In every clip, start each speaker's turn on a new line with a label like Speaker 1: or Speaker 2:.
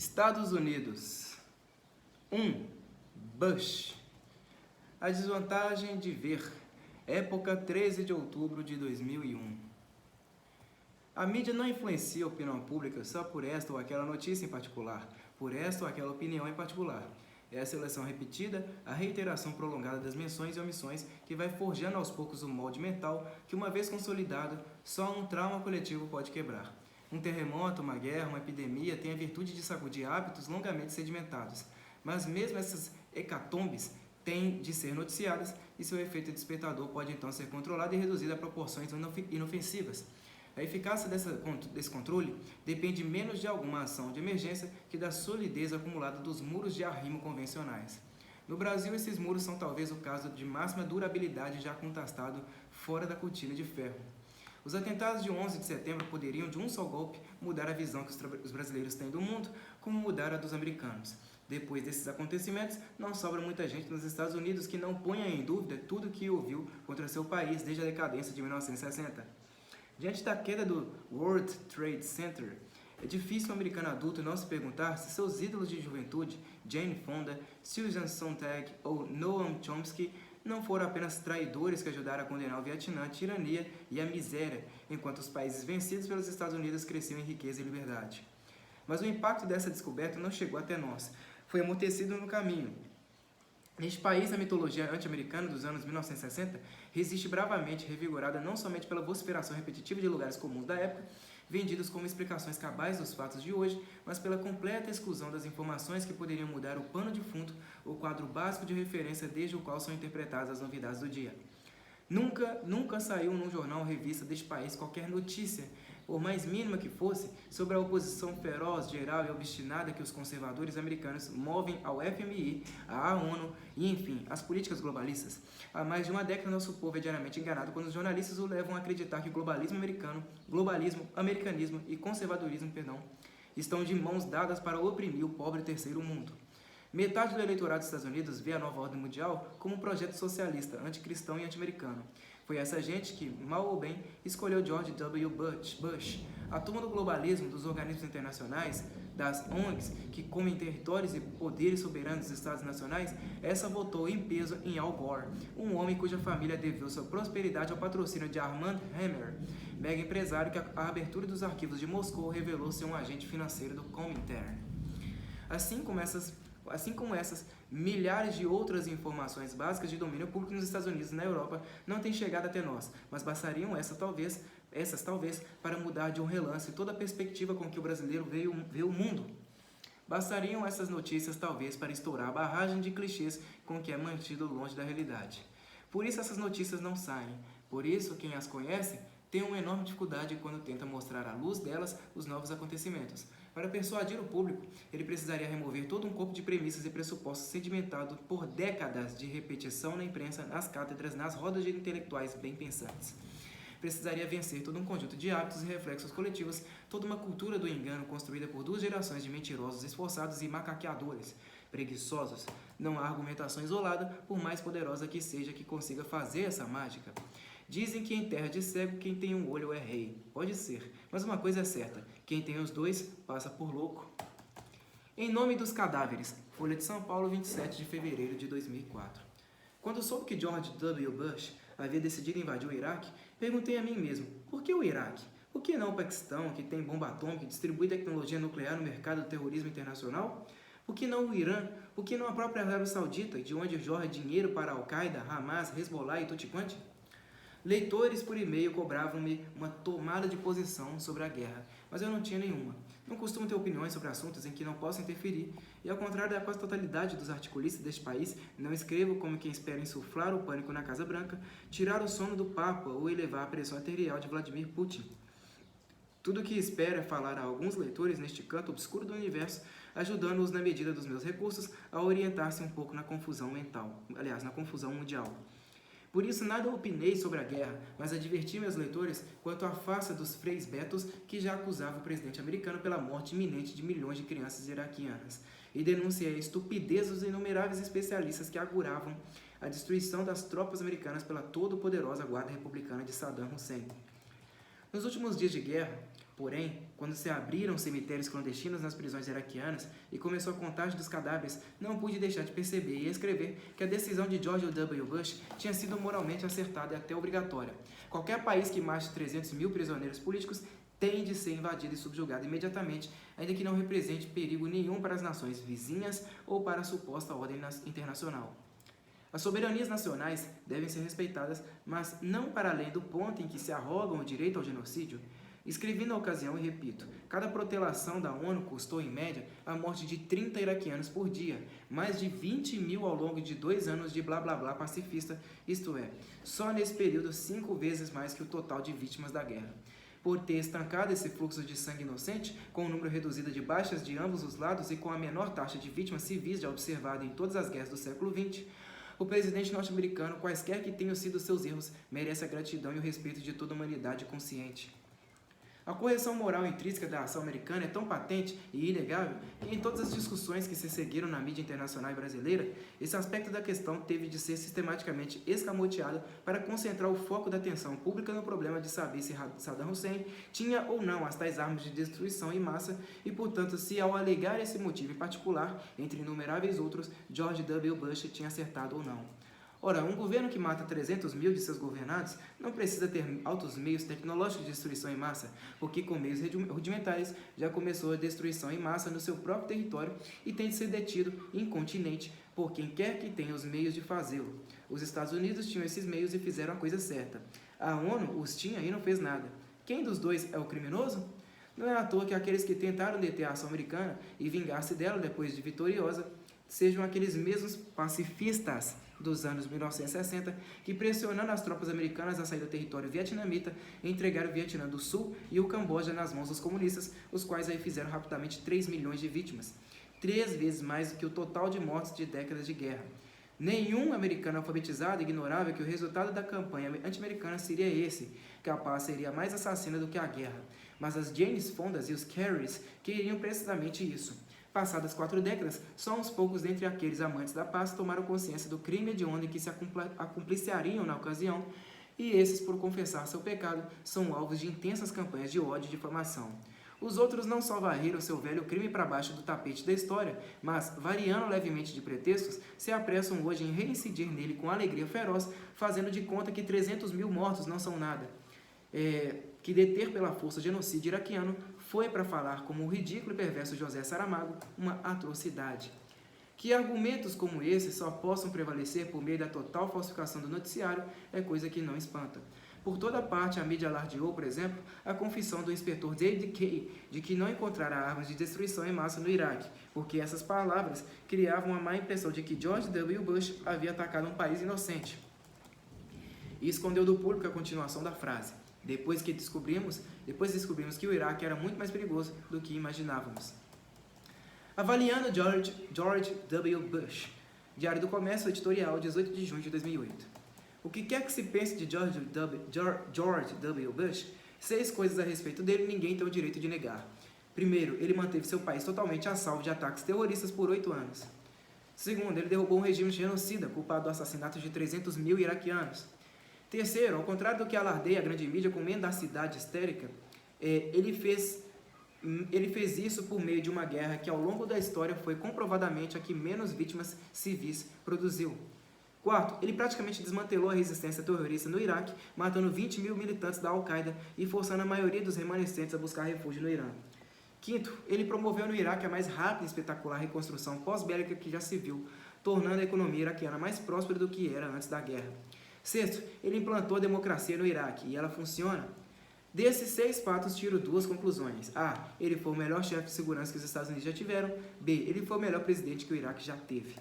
Speaker 1: Estados Unidos. 1. Bush. A desvantagem de ver. Época 13 de outubro de 2001. A mídia não influencia a opinião pública só por esta ou aquela notícia em particular, por esta ou aquela opinião em particular. É a seleção repetida, a reiteração prolongada das menções e omissões que vai forjando aos poucos o molde mental que, uma vez consolidado, só um trauma coletivo pode quebrar. Um terremoto, uma guerra, uma epidemia tem a virtude de sacudir hábitos longamente sedimentados. Mas mesmo essas hecatombes têm de ser noticiadas e seu efeito despertador pode então ser controlado e reduzido a proporções inofensivas. A eficácia desse controle depende menos de alguma ação de emergência que da solidez acumulada dos muros de arrimo convencionais. No Brasil, esses muros são talvez o caso de máxima durabilidade já contestado fora da cortina de ferro. Os atentados de 11 de setembro poderiam, de um só golpe, mudar a visão que os brasileiros têm do mundo, como mudar a dos americanos. Depois desses acontecimentos, não sobra muita gente nos Estados Unidos que não ponha em dúvida tudo o que ouviu contra seu país desde a decadência de 1960. Diante da queda do World Trade Center, é difícil um americano adulto não se perguntar se seus ídolos de juventude, Jane Fonda, Susan Sontag ou Noam Chomsky, não foram apenas traidores que ajudaram a condenar o Vietnã, a tirania e a miséria, enquanto os países vencidos pelos Estados Unidos cresciam em riqueza e liberdade. Mas o impacto dessa descoberta não chegou até nós, foi amortecido no caminho. Neste país, a mitologia anti-americana dos anos 1960 resiste bravamente, revigorada não somente pela vociferação repetitiva de lugares comuns da época, vendidos como explicações cabais dos fatos de hoje, mas pela completa exclusão das informações que poderiam mudar o pano de fundo, o quadro básico de referência desde o qual são interpretadas as novidades do dia. Nunca saiu num jornal ou revista deste país qualquer notícia, por mais mínima que fosse, sobre a oposição feroz, geral e obstinada que os conservadores americanos movem ao FMI, à ONU e, enfim, às políticas globalistas. Há mais de uma década, nosso povo é diariamente enganado quando os jornalistas o levam a acreditar que globalismo, americanismo e conservadorismo, estão de mãos dadas para oprimir o pobre terceiro mundo. Metade do eleitorado dos Estados Unidos vê a nova ordem mundial como um projeto socialista, anticristão e anti-americano. Foi essa gente que, mal ou bem, escolheu George W. Bush. A turma do globalismo, dos organismos internacionais, das ONGs, que comem territórios e poderes soberanos dos Estados nacionais, essa votou em peso em Al Gore, um homem cuja família deveu sua prosperidade ao patrocínio de Armand Hammer, mega empresário que a abertura dos arquivos de Moscou revelou ser um agente financeiro do Comintern. Assim como essas, milhares de outras informações básicas de domínio público nos Estados Unidos e na Europa não têm chegado até nós, mas bastariam essas talvez, para mudar de um relance toda a perspectiva com que o brasileiro vê o mundo. Bastariam essas notícias, talvez, para estourar a barragem de clichês com que é mantido longe da realidade. Por isso essas notícias não saem. Por isso, quem as conhece tem uma enorme dificuldade quando tenta mostrar à luz delas os novos acontecimentos. Para persuadir o público, ele precisaria remover todo um corpo de premissas e pressupostos sedimentado por décadas de repetição na imprensa, nas cátedras, nas rodas de intelectuais bem-pensantes. Precisaria vencer todo um conjunto de hábitos e reflexos coletivos, toda uma cultura do engano construída por 2 gerações de mentirosos esforçados e macaqueadores, preguiçosos. Não há argumentação isolada, por mais poderosa que seja, que consiga fazer essa mágica. Dizem que em terra de cego, quem tem um olho é rei. Pode ser, mas uma coisa é certa, quem tem os dois passa por louco. Em nome dos cadáveres, Folha de São Paulo, 27 de fevereiro de 2004. Quando soube que George W. Bush havia decidido invadir o Iraque, perguntei a mim mesmo, por que o Iraque? Por que não o Paquistão, que tem bomba atômica e distribui tecnologia nuclear no mercado do terrorismo internacional? Por que não o Irã? Por que não a própria Arábia Saudita, de onde jorra dinheiro para Al-Qaeda, Hamas, Hezbollah e Tuti-Quanti? Leitores por e-mail cobravam-me uma tomada de posição sobre a guerra, mas eu não tinha nenhuma. Não costumo ter opiniões sobre assuntos em que não posso interferir, e ao contrário da quase totalidade dos articulistas deste país, não escrevo como quem espera insuflar o pânico na Casa Branca, tirar o sono do Papa ou elevar a pressão arterial de Vladimir Putin. Tudo o que espero é falar a alguns leitores neste canto obscuro do universo, ajudando-os na medida dos meus recursos a orientar-se um pouco na confusão na confusão mundial. Por isso, nada opinei sobre a guerra, mas adverti meus leitores quanto à farsa dos freis betos que já acusavam o presidente americano pela morte iminente de milhões de crianças iraquianas, e denunciei a estupidez dos inumeráveis especialistas que auguravam a destruição das tropas americanas pela todo-poderosa guarda republicana de Saddam Hussein. Nos últimos dias de guerra, porém, Quando se abriram cemitérios clandestinos nas prisões iraquianas e começou a contagem dos cadáveres, não pude deixar de perceber e escrever que a decisão de George W. Bush tinha sido moralmente acertada e até obrigatória. Qualquer país que mate 300 mil prisioneiros políticos tem de ser invadido e subjugado imediatamente, ainda que não represente perigo nenhum para as nações vizinhas ou para a suposta ordem internacional. As soberanias nacionais devem ser respeitadas, mas não para além do ponto em que se arrogam o direito ao genocídio. Escrevi na ocasião e repito, cada protelação da ONU custou, em média, a morte de 30 iraquianos por dia, mais de 20 mil ao longo de 2 anos de blá blá blá pacifista, isto é, só nesse período 5 vezes mais que o total de vítimas da guerra. Por ter estancado esse fluxo de sangue inocente, com um número reduzido de baixas de ambos os lados e com a menor taxa de vítimas civis já observada em todas as guerras do século XX, o presidente norte-americano, quaisquer que tenham sido seus erros, merece a gratidão e o respeito de toda a humanidade consciente. A correção moral intrínseca da ação americana é tão patente e inegável que em todas as discussões que se seguiram na mídia internacional e brasileira, esse aspecto da questão teve de ser sistematicamente escamoteado para concentrar o foco da atenção pública no problema de saber se Saddam Hussein tinha ou não as tais armas de destruição em massa e, portanto, se ao alegar esse motivo em particular, entre inumeráveis outros, George W. Bush tinha acertado ou não. Ora, um governo que mata 300 mil de seus governados não precisa ter altos meios tecnológicos de destruição em massa, porque com meios rudimentares já começou a destruição em massa no seu próprio território e tem de ser detido incontinenti por quem quer que tenha os meios de fazê-lo. Os Estados Unidos tinham esses meios e fizeram a coisa certa. A ONU os tinha e não fez nada. Quem dos dois é o criminoso? Não é à toa que aqueles que tentaram deter a ação americana e vingar-se dela depois de vitoriosa sejam aqueles mesmos pacifistas dos anos 1960 que, pressionando as tropas americanas a sair do território vietnamita, entregaram o Vietnã do Sul e o Camboja nas mãos dos comunistas, os quais aí fizeram rapidamente 3 milhões de vítimas, 3 vezes mais do que o total de mortes de décadas de guerra. Nenhum americano alfabetizado ignorava que o resultado da campanha anti-americana seria esse, que a paz seria mais assassina do que a guerra. Mas as Janes Fondas e os Kerrys queriam precisamente isso. Passadas 4 décadas, só uns poucos dentre aqueles amantes da paz tomaram consciência do crime hediondo em que se acumpliciariam na ocasião, e esses, por confessar seu pecado, são alvos de intensas campanhas de ódio e difamação. Os outros não só varreram seu velho crime para baixo do tapete da história, mas, variando levemente de pretextos, se apressam hoje em reincidir nele com alegria feroz, fazendo de conta que 300 mil mortos não são nada. Que deter pela força o genocídio iraquiano foi, para falar como o ridículo e perverso José Saramago, uma atrocidade. Que argumentos como esse só possam prevalecer por meio da total falsificação do noticiário é coisa que não espanta. Por toda parte, a mídia alardeou, por exemplo, a confissão do inspetor David Kay de que não encontrara armas de destruição em massa no Iraque, porque essas palavras criavam a má impressão de que George W. Bush havia atacado um país inocente. E escondeu do público a continuação da frase. Depois descobrimos que o Iraque era muito mais perigoso do que imaginávamos. Avaliando George W. Bush, Diário do Comércio, editorial, 18 de junho de 2008. O que quer que se pense de George W. Bush, 6 coisas a respeito dele ninguém tem o direito de negar. Primeiro, ele manteve seu país totalmente a salvo de ataques terroristas por 8 anos. Segundo, ele derrubou um regime genocida culpado do assassinato de 300 mil iraquianos. Terceiro, ao contrário do que alardeia a grande mídia com mendacidade histérica, ele fez isso por meio de uma guerra que ao longo da história foi comprovadamente a que menos vítimas civis produziu. Quarto, ele praticamente desmantelou a resistência terrorista no Iraque, matando 20 mil militantes da Al-Qaeda e forçando a maioria dos remanescentes a buscar refúgio no Irã. Quinto, ele promoveu no Iraque a mais rápida e espetacular reconstrução pós-bélica que já se viu, tornando a economia iraquiana mais próspera do que era antes da guerra. Sexto, ele implantou a democracia no Iraque e ela funciona. Desses 6 fatos, tiro 2 conclusões. A. Ele foi o melhor chefe de segurança que os Estados Unidos já tiveram. B. Ele foi o melhor presidente que o Iraque já teve.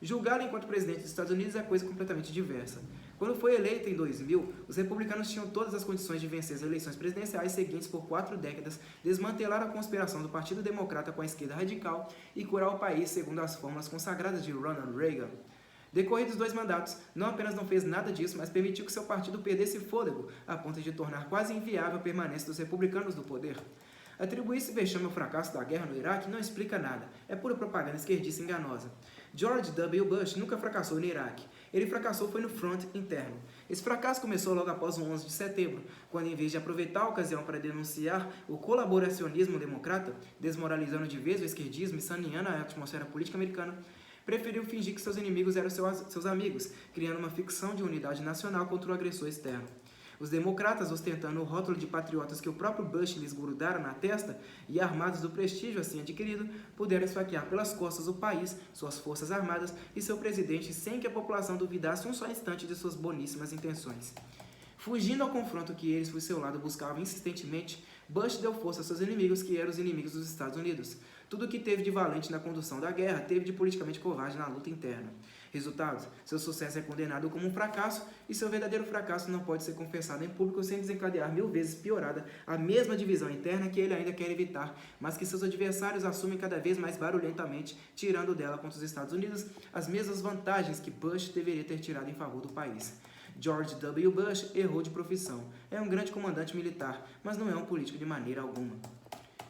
Speaker 1: Julgá-lo enquanto presidente dos Estados Unidos é coisa completamente diversa. Quando foi eleito em 2000, os republicanos tinham todas as condições de vencer as eleições presidenciais seguintes por 4 décadas, desmantelar a conspiração do Partido Democrata com a esquerda radical e curar o país segundo as fórmulas consagradas de Ronald Reagan. Decorridos 2 mandatos, não apenas não fez nada disso, mas permitiu que seu partido perdesse fôlego, a ponto de tornar quase inviável a permanência dos republicanos no poder. Atribuir esse vexame ao fracasso da guerra no Iraque não explica nada, é pura propaganda esquerdista enganosa. George W. Bush nunca fracassou no Iraque. Ele fracassou foi no front interno. Esse fracasso começou logo após o 11 de setembro, quando em vez de aproveitar a ocasião para denunciar o colaboracionismo democrata, desmoralizando de vez o esquerdismo e saneando a atmosfera política americana, preferiu fingir que seus inimigos eram seus amigos, criando uma ficção de unidade nacional contra o agressor externo. Os democratas, ostentando o rótulo de patriotas que o próprio Bush lhes grudara na testa e armados do prestígio assim adquirido, puderam esfaquear pelas costas o país, suas forças armadas e seu presidente sem que a população duvidasse um só instante de suas boníssimas intenções. Fugindo ao confronto que eles, por seu lado, buscavam insistentemente, Bush deu força a seus inimigos, que eram os inimigos dos Estados Unidos. Tudo o que teve de valente na condução da guerra, teve de politicamente covarde na luta interna. Resultado: seu sucesso é condenado como um fracasso, e seu verdadeiro fracasso não pode ser confessado em público sem desencadear 1000 vezes piorada a mesma divisão interna que ele ainda quer evitar, mas que seus adversários assumem cada vez mais barulhentamente, tirando dela contra os Estados Unidos as mesmas vantagens que Bush deveria ter tirado em favor do país. George W. Bush errou de profissão. É um grande comandante militar, mas não é um político de maneira alguma.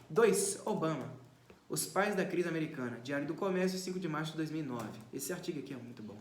Speaker 1: 2. Obama. Os pais da crise americana. Diário do Comércio, 5 de março de 2009. Esse artigo aqui é muito bom.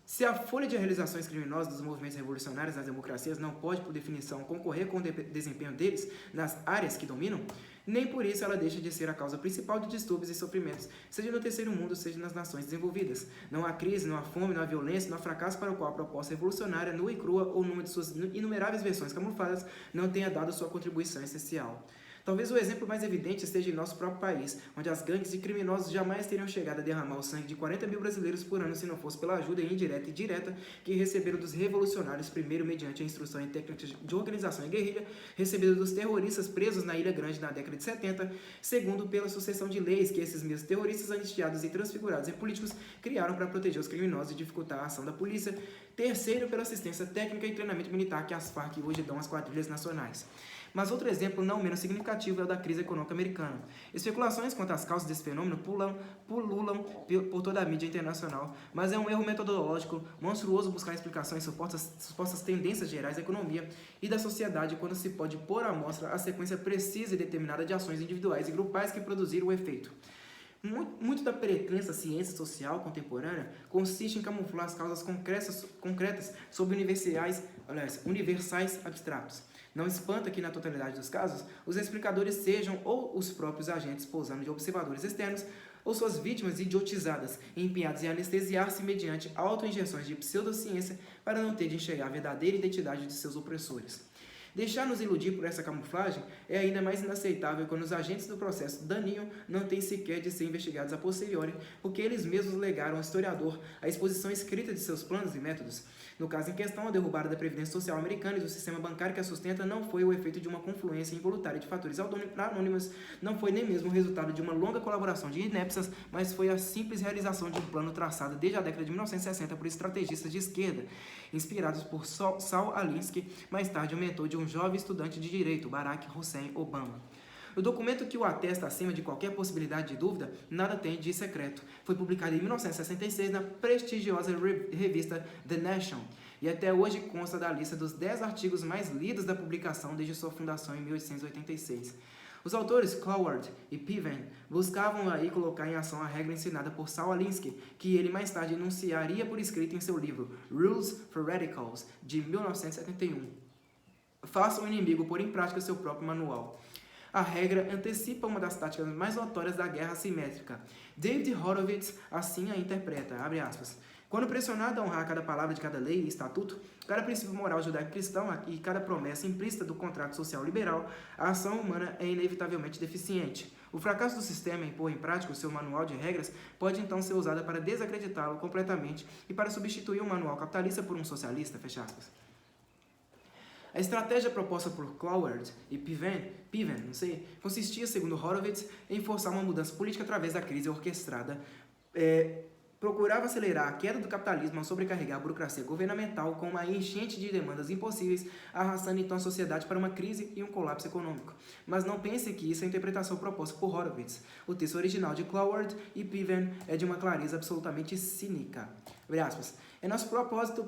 Speaker 1: Se a folha de realizações criminosas dos movimentos revolucionários nas democracias não pode, por definição, concorrer com o desempenho deles nas áreas que dominam, nem por isso ela deixa de ser a causa principal de distúrbios e sofrimentos, seja no terceiro mundo, seja nas nações desenvolvidas. Não há crise, não há fome, não há violência, não há fracasso para o qual a proposta revolucionária, nua e crua ou numa de suas inumeráveis versões camufladas, não tenha dado sua contribuição essencial. Talvez o exemplo mais evidente esteja em nosso próprio país, onde as gangues de criminosos jamais teriam chegado a derramar o sangue de 40 mil brasileiros por ano se não fosse pela ajuda indireta e direta que receberam dos revolucionários, primeiro mediante a instrução em técnicas de organização e guerrilha, recebido dos terroristas presos na Ilha Grande na década de 70, segundo pela sucessão de leis que esses mesmos terroristas anistiados e transfigurados em políticos criaram para proteger os criminosos e dificultar a ação da polícia, terceiro pela assistência técnica e treinamento militar que as Farc hoje dão às quadrilhas nacionais. Mas outro exemplo não menos significativo é o da crise econômica americana. Especulações quanto às causas desse fenômeno pululam por toda a mídia internacional, mas é um erro metodológico monstruoso buscar explicações supostas tendências gerais da economia e da sociedade quando se pode pôr à mostra a sequência precisa e determinada de ações individuais e grupais que produziram o efeito. Muito da pretensa ciência social contemporânea consiste em camuflar as causas concretas sob universais abstratos. Não espanta que, na totalidade dos casos, os explicadores sejam ou os próprios agentes posando de observadores externos, ou suas vítimas idiotizadas, empenhadas em anestesiar-se mediante auto-injeções de pseudociência para não ter de enxergar a verdadeira identidade de seus opressores. Deixar-nos iludir por essa camuflagem é ainda mais inaceitável quando os agentes do processo daninho não têm sequer de ser investigados a posteriori, porque eles mesmos legaram ao historiador a exposição escrita de seus planos e métodos. No caso em questão, a derrubada da Previdência Social americana e do sistema bancário que a sustenta não foi o efeito de uma confluência involuntária de fatores anônimos, não foi nem mesmo o resultado de uma longa colaboração de inépcias, mas foi a simples realização de um plano traçado desde a década de 1960 por estrategistas de esquerda, inspirados por Saul Alinsky, mais tarde o mentor de um jovem estudante de direito, Barack Hussein Obama. O documento que o atesta acima de qualquer possibilidade de dúvida nada tem de secreto. Foi publicado em 1966 na prestigiosa revista The Nation e até hoje consta da lista dos 10 artigos mais lidos da publicação desde sua fundação em 1886. Os autores Cloward e Piven buscavam aí colocar em ação a regra ensinada por Saul Alinsky, que ele mais tarde enunciaria por escrito em seu livro Rules for Radicals, de 1971. Faça o inimigo pôr em prática seu próprio manual. A regra antecipa uma das táticas mais notórias da guerra assimétrica. David Horowitz assim a interpreta, abre aspas. Quando pressionado a honrar cada palavra de cada lei e estatuto, cada princípio moral judaico-cristão e cada promessa implícita do contrato social liberal, a ação humana é inevitavelmente deficiente. O fracasso do sistema em pôr em prática o seu manual de regras pode então ser usado para desacreditá-lo completamente e para substituir um manual capitalista por um socialista, fecha aspas. A estratégia proposta por Cloward e Piven, consistia, segundo Horowitz, em forçar uma mudança política através da crise orquestrada. Procurava acelerar a queda do capitalismo ao sobrecarregar a burocracia governamental com uma enchente de demandas impossíveis, arrastando então a sociedade para uma crise e um colapso econômico. Mas não pense que isso é a interpretação proposta por Horowitz. O texto original de Cloward e Piven é de uma clareza absolutamente cínica. Abre aspas. Nosso propósito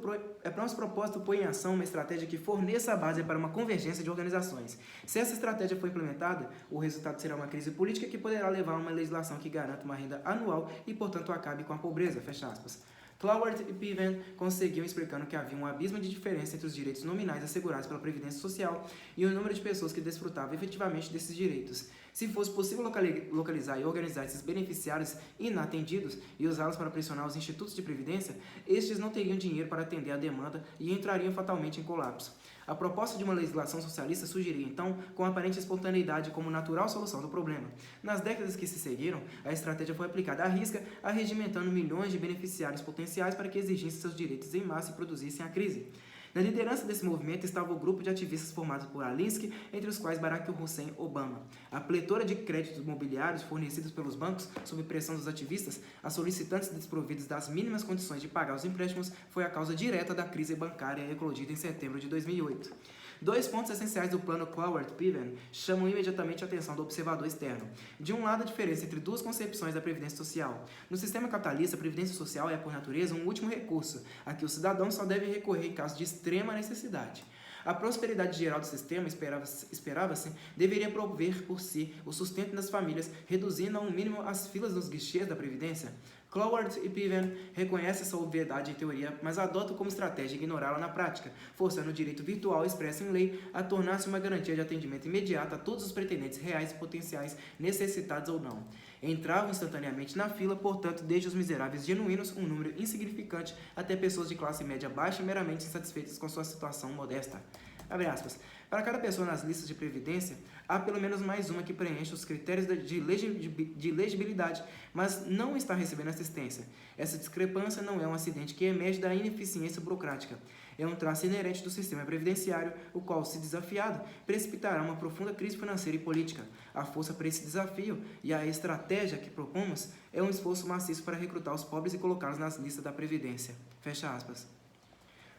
Speaker 1: pôr em ação uma estratégia que forneça a base para uma convergência de organizações. Se essa estratégia for implementada, o resultado será uma crise política que poderá levar a uma legislação que garanta uma renda anual e, portanto, acabe com a pobreza. Fecha aspas. Cloward e Piven conseguiam explicando que havia um abismo de diferença entre os direitos nominais assegurados pela Previdência Social e o número de pessoas que desfrutavam efetivamente desses direitos. Se fosse possível localizar e organizar esses beneficiários inatendidos e usá-los para pressionar os institutos de previdência, estes não teriam dinheiro para atender a demanda e entrariam fatalmente em colapso. A proposta de uma legislação socialista surgiria, então, com aparente espontaneidade como natural solução do problema. Nas décadas que se seguiram, a estratégia foi aplicada à risca, arregimentando milhões de beneficiários potenciais para que exigissem seus direitos em massa e produzissem a crise. Na liderança desse movimento estava o grupo de ativistas formado por Alinsky, entre os quais Barack Hussein Obama. A pletora de créditos imobiliários fornecidos pelos bancos sob pressão dos ativistas a solicitantes desprovidos das mínimas condições de pagar os empréstimos foi a causa direta da crise bancária eclodida em setembro de 2008. Dois pontos essenciais do plano Cloward-Piven chamam imediatamente a atenção do observador externo. De um lado, a diferença entre duas concepções da Previdência Social. No sistema capitalista, a Previdência Social é, por natureza, um último recurso, a que o cidadão só deve recorrer em caso de extrema necessidade. A prosperidade geral do sistema, esperava-se, deveria prover por si o sustento das famílias, reduzindo ao mínimo as filas nos guichês da Previdência. Cloward e Piven reconhecem essa obviedade em teoria, mas adotam como estratégia ignorá-la na prática, forçando o direito virtual expresso em lei a tornar-se uma garantia de atendimento imediato a todos os pretendentes reais e potenciais, necessitados ou não. Entravam instantaneamente na fila, portanto, desde os miseráveis genuínos, um número insignificante, até pessoas de classe média baixa e meramente insatisfeitas com sua situação modesta. Abre aspas. Para cada pessoa nas listas de previdência, há pelo menos mais uma que preenche os critérios de legibilidade, mas não está recebendo assistência. Essa discrepância não é um acidente que emerge da ineficiência burocrática. É um traço inerente do sistema previdenciário, o qual, se desafiado, precipitará uma profunda crise financeira e política. A força para esse desafio e a estratégia que propomos é um esforço maciço para recrutar os pobres e colocá-los nas listas da Previdência. Fecha aspas.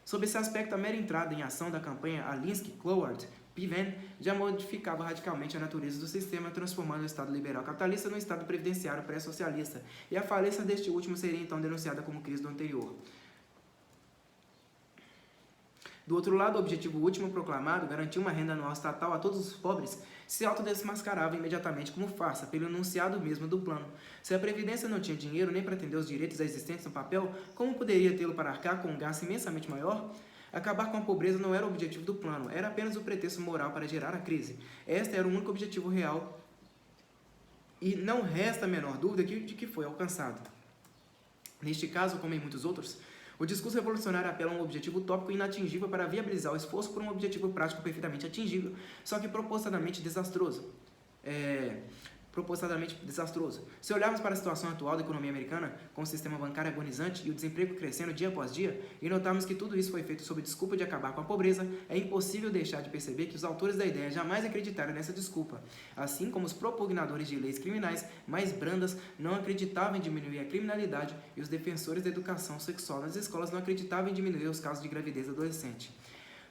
Speaker 1: Sob esse aspecto, a mera entrada em ação da campanha Alinsky-Cloward Piven já modificava radicalmente a natureza do sistema, transformando o Estado liberal capitalista no Estado previdenciário pré-socialista, e a falência deste último seria então denunciada como crise do anterior. Do outro lado, o objetivo último proclamado, garantir uma renda anual estatal a todos os pobres, se autodesmascarava imediatamente como farsa, pelo enunciado mesmo do plano. Se a Previdência não tinha dinheiro nem para atender os direitos existentes no papel, como poderia tê-lo para arcar com um gasto imensamente maior? Acabar com a pobreza não era o objetivo do plano, era apenas o pretexto moral para gerar a crise. Este era o único objetivo real e não resta a menor dúvida de que foi alcançado. Neste caso, como em muitos outros, o discurso revolucionário apela a um objetivo utópico e inatingível para viabilizar o esforço por um objetivo prático perfeitamente atingível, só que propositadamente desastroso. Se olharmos para a situação atual da economia americana, com o sistema bancário agonizante e o desemprego crescendo dia após dia, e notarmos que tudo isso foi feito sob desculpa de acabar com a pobreza, é impossível deixar de perceber que os autores da ideia jamais acreditaram nessa desculpa. Assim como os propugnadores de leis criminais mais brandas não acreditavam em diminuir a criminalidade e os defensores da educação sexual nas escolas não acreditavam em diminuir os casos de gravidez adolescente.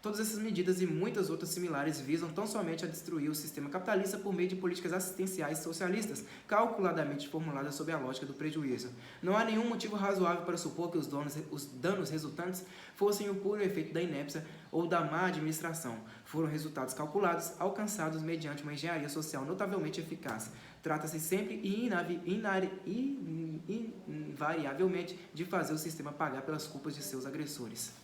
Speaker 1: Todas essas medidas e muitas outras similares visam tão somente a destruir o sistema capitalista por meio de políticas assistenciais socialistas, calculadamente formuladas sob a lógica do prejuízo. Não há nenhum motivo razoável para supor que os danos resultantes fossem o puro efeito da inépcia ou da má administração. Foram resultados calculados, alcançados mediante uma engenharia social notavelmente eficaz. Trata-se sempre e invariavelmente de fazer o sistema pagar pelas culpas de seus agressores.